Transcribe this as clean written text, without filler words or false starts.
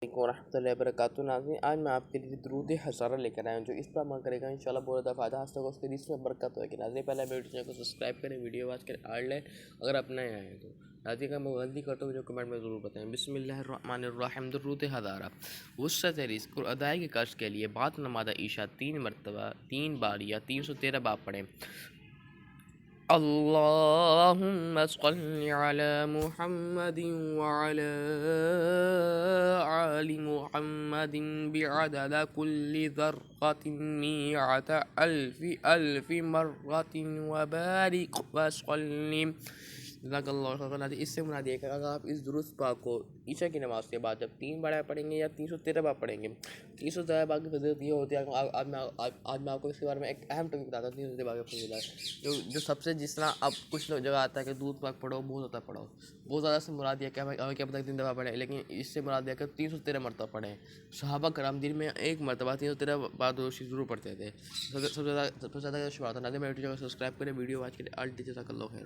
ورحمۃ اللہ وبرکاتہ۔ ناظرین، آج میں آپ کے لیے درود ہزارہ لے کر آیا ہوں جو اس پر عمل کرے گا انشاءاللہ بہت زیادہ فائدہ حاصل ہوگا، اس کے رزق میں برکت ہوگی۔ ناظرین، پہلے میرے چینل کو سبسکرائب کریں، ویڈیو واچ کریں، آل لائن اگر آپ نئے آئے ہیں تو۔ ناظرین، اگر میں غلطی کرتا ہوں جو کمنٹ میں ضرور بتائیں۔ بسم اللہ الرحمن الرحیم۔ درود ہزارہ وسعت رزق اور ادائیگی قرض کے لیے بعد نماز عشاء 3 مرتبہ 3 بار یا 313 بار پڑھیں۔ اللہم صل علی محمد وعلی آل محمد بعدد کل ذرۃ مئۃ الف مرۃ وبارک وسلم۔ جزاک اللہ خیرا۔ اس سے مراد یہ کہ اگر آپ اس درود پاک کو عشاء کی نماز کے بعد جب 3 بار پڑھیں گے یا 313 بار پڑھیں گے، 313 بار کی فضیلت یہ ہوتی ہے کہ آج میں آپ کو اس کے بارے میں ایک اہم ٹاپک بتاتا ہوں۔ 313 بار کی فضیلت جو سب سے، جس طرح اب کچھ لوگ جگہ آتا ہے کہ درود پاک پڑھو، بہت زیادہ پڑھو، بہت زیادہ سے مراد یہ کہ ہمیں کیا پتہ 3 دفعہ پڑھیں، لیکن اس سے مراد یہ کہ 313 مرتبہ پڑھیں۔ صحابہ کرام دن میں ایک مرتبہ 313 بار درود ضرور پڑھتے تھے۔ سب سے زیادہ شمار ہوتا ہے۔ میرے چینل کو سبسکرائب کریں، ویڈیو واچ کریں، آل ٹیچر جزاک اللہ خیر۔